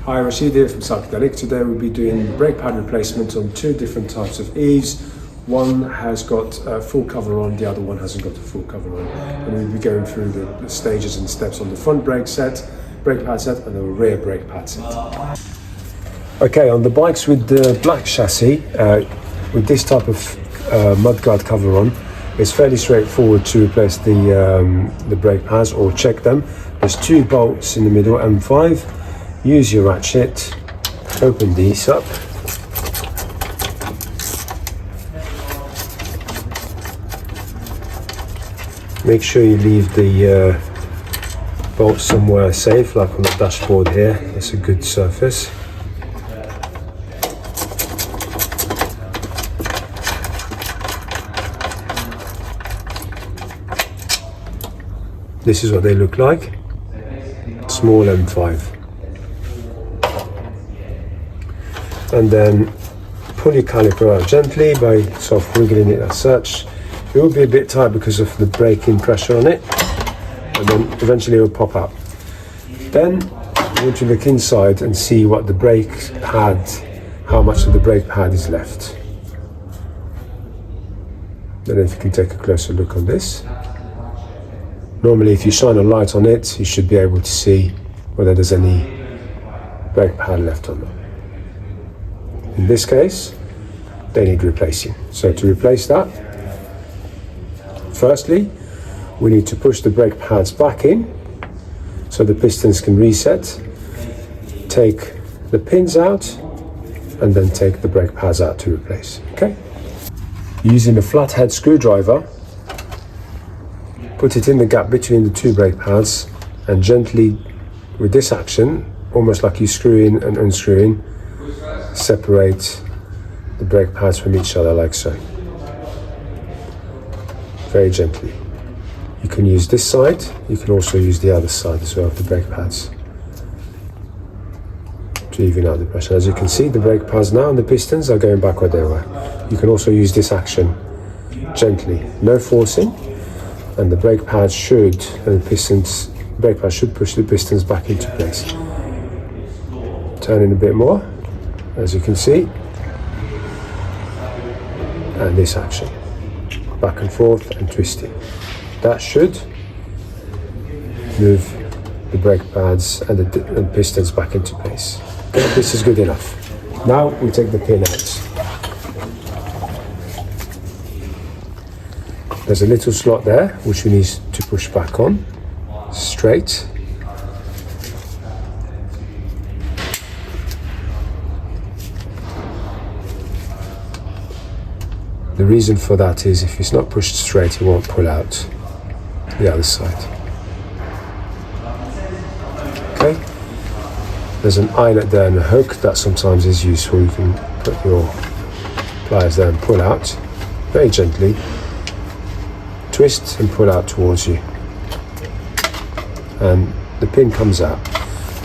Hi, Rashid here from Psychedelic. Today we'll be doing brake pad replacement on two different types of EAVs. One has got a full cover on, the other one hasn't got a full cover on. And we'll be going through the stages and steps on the front brake pad set and the rear brake pad set. Okay, on the bikes with the black chassis, with this type of mudguard cover on, it's fairly straightforward to replace the brake pads or check them. There's two bolts in the middle, M5. Use your ratchet, open these up. Make sure you leave the bolts somewhere safe, like on the dashboard here. It's a good surface. This is what they look like. Small M5. And then pull your caliper out gently by sort of wiggling it as such. It will be a bit tight because of the braking pressure on it, and then eventually it will pop out. Then you want to look inside and see what the brake pad, how much of the brake pad is left. Then if you can take a closer look on this. Normally if you shine a light on it, you should be able to see whether there's any brake pad left or not. In this case, they need replacing. So to replace that, firstly, we need to push the brake pads back in so the pistons can reset. Take the pins out and then take the brake pads out to replace. Okay? Using a flathead screwdriver, put it in the gap between the two brake pads and gently, with this action, almost like you screw in and unscrewing, separate the brake pads from each other like so. Very gently. You can use this side, you can also use the other side as well of the brake pads to even out the pressure. As you can see, the brake pads now and the pistons are going back where they were. You can also use this action gently, no forcing, and the brake pads should, and the brake pads should push the pistons back into place. Turn in a bit more, as you can see, and this action, back and forth and twisting. That should move the brake pads and the pistons back into place. This is good enough. Now we take the pin out. There's a little slot there which we need to push back on, straight. The reason for that is if it's not pushed straight, it won't pull out the other side. Okay? There's an eyelet there and a hook that sometimes is useful. You can put your pliers there and pull out very gently. Twist and pull out towards you. And the pin comes out.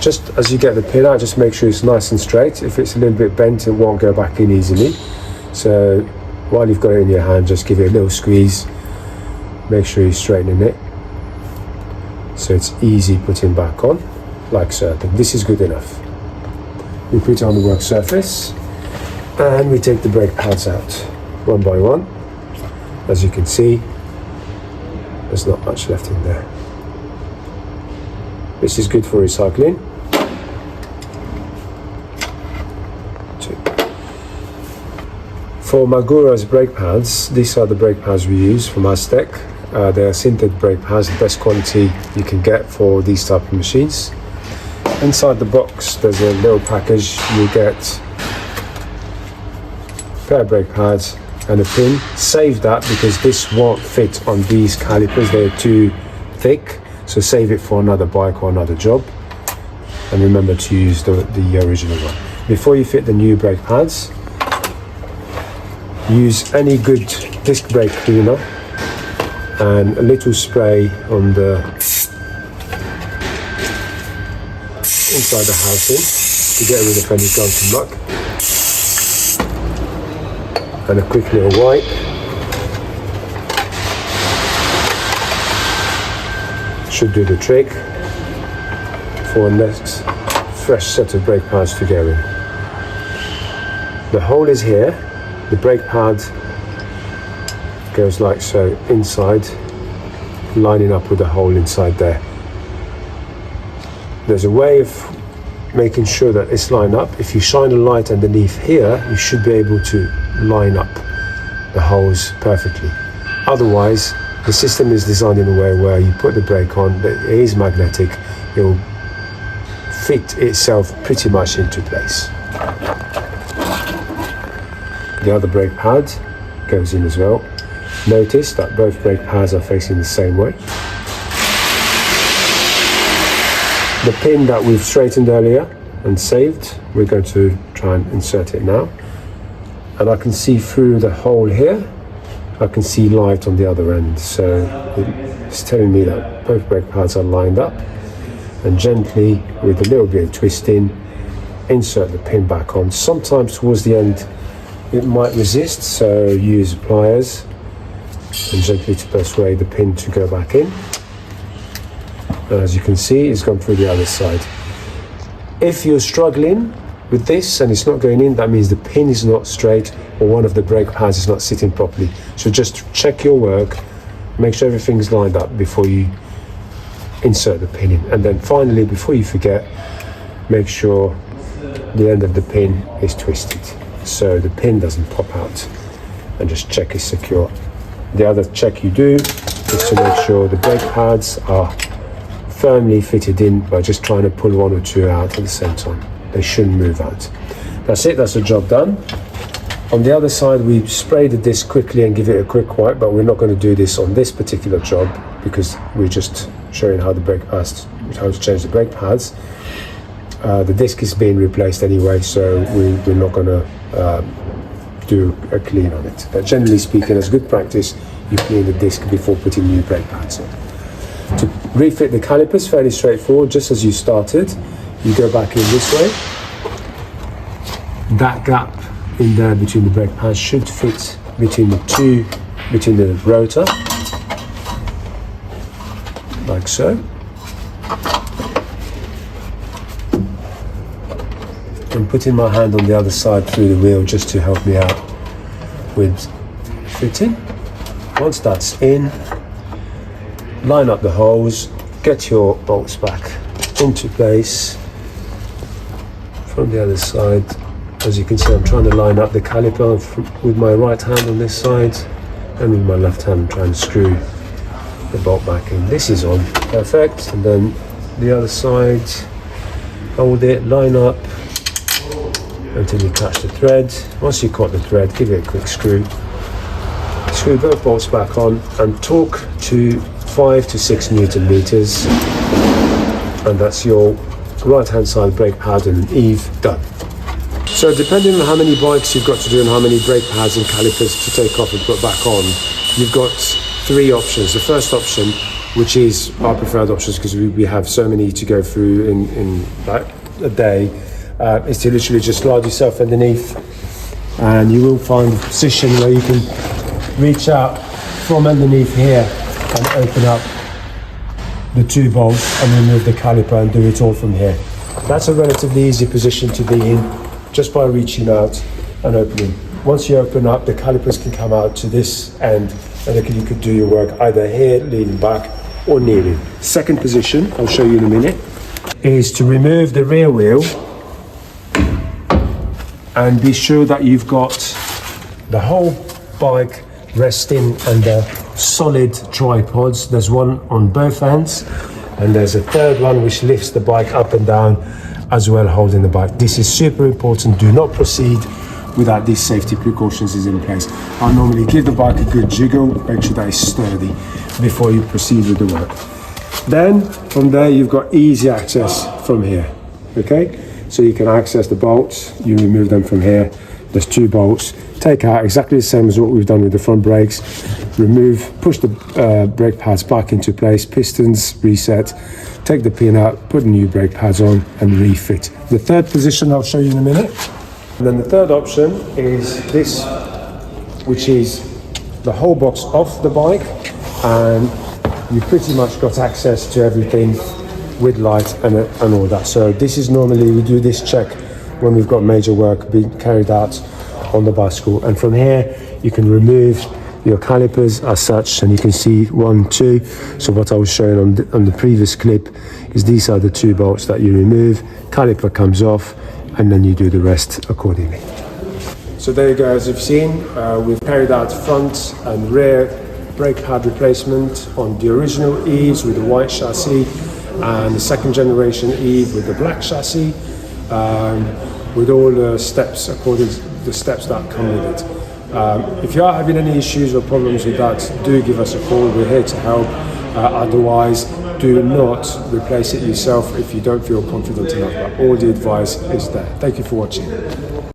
Just as you get the pin out, just make sure it's nice and straight. If it's a little bit bent, it won't go back in easily. So while you've got it in your hand, just give it a little squeeze. Make sure you're straightening it so it's easy putting back on, like so. This is good enough. We put it on the work surface and we take the brake pads out one by one. As you can see, there's not much left in there. This is good for recycling. For Magura's brake pads, these are the brake pads we use from Aztec. They are synthetic brake pads, the best quality you can get for these type of machines. Inside the box there's a little package. You get a pair of brake pads and a pin. Save that because this won't fit on these calipers, they're too thick, so save it for another bike or another job, and remember to use the original one. Before you fit the new brake pads, use any good disc brake cleaner and a little spray on the inside the housing to get rid of any gunk and muck, and a quick little wipe. Should do the trick for fresh set of brake pads to go in. The hole is here, the brake pad goes like so inside, lining up with the hole inside there. There's a way of making sure that it's lined up. If you shine a light underneath here, you should be able to line up the holes perfectly. Otherwise, the system is designed in a way where you put the brake on, it is magnetic, it will fit itself pretty much into place. The other brake pad goes in as well. Notice that both brake pads are facing the same way. The pin that we've straightened earlier and saved, we're going to try and insert it now. And I can see through the hole here, I can see light on the other end. So it's telling me that both brake pads are lined up. And gently, with a little bit of twisting, insert the pin back on. Sometimes towards the end, it might resist, so use pliers and gently to persuade the pin to go back in. And as you can see, it's gone through the other side. If you're struggling with this and it's not going in, that means the pin is not straight or one of the brake pads is not sitting properly. So just check your work, make sure everything's lined up before you insert the pin in. And then finally, before you forget, make sure the end of the pin is twisted so the pin doesn't pop out, and just check it's secure. The other check you do is to make sure the brake pads are firmly fitted in by just trying to pull one or two out at the same time. They shouldn't move out. That's it, that's the job done. On the other side, we spray the disc quickly and give it a quick wipe, but we're not going to do this on this particular job because we're just showing how the brake pads, how to change the brake pads. The disc is being replaced anyway, so we're not going to do a clean on it. But generally speaking, as good practice, you clean the disc before putting new brake pads on. To refit the calipers, fairly straightforward, just as you started. You go back in this way. That gap in there between the brake pads should fit between the rotor, like so. I'm putting my hand on the other side through the wheel just to help me out with fitting. Once that's in, line up the holes, get your bolts back into place from the other side. As you can see, I'm trying to line up the caliper with my right hand on this side, and with my left hand I'm trying to screw the bolt back in. This is on, perfect. And then the other side, hold it, line up until you catch the thread. Once you caught the thread, give it a quick screw. Screw both bolts back on and torque to 5 to 6 Newton meters. And that's your right hand side brake pad and EAV done. So depending on how many bikes you've got to do and how many brake pads and calipers to take off and put back on, you've got 3 options. The first option, which is our preferred options because we have so many to go through in like a day, is to literally just slide yourself underneath, and you will find a position where you can reach out from underneath here and open up the 2 bolts and remove the caliper and do it all from here. That's a relatively easy position to be in, just by reaching out and opening. Once you open up, the calipers can come out to this end, and you could do your work either here, leaning back, or kneeling. Second position, I'll show you in a minute, is to remove the rear wheel and be sure that you've got the whole bike resting under solid tripods. There's one on both ends, and there's a third one which lifts the bike up and down as well, holding the bike. This is super important. Do not proceed without these safety precautions is in place. I'll normally give the bike a good jiggle, make sure that it's sturdy before you proceed with the work. Then from there you've got easy access from here, okay? So you can access the bolts, you remove them from here. There's 2 bolts, take out exactly the same as what we've done with the front brakes. Remove, push the brake pads back into place, pistons reset, take the pin out, put the new brake pads on and refit. The third position I'll show you in a minute. And then the third option is this, which is the whole box off the bike, and you pretty much got access to everything with light and all that. So this is normally, we do this check when we've got major work being carried out on the bicycle. And from here, you can remove your calipers as such, and you can see 1, 2. So what I was showing on the previous clip is these are the 2 bolts that you remove, caliper comes off, and then you do the rest accordingly. So there you go, as you've seen, we've carried out front and rear brake pad replacement on the original EVs with the white chassis and the second generation EVE with the black chassis, with all the steps according to the steps that come with it. If you are having any issues or problems with that, do give us a call, we're here to help. Otherwise, do not replace it yourself if you don't feel confident enough, but all the advice is there. Thank you for watching.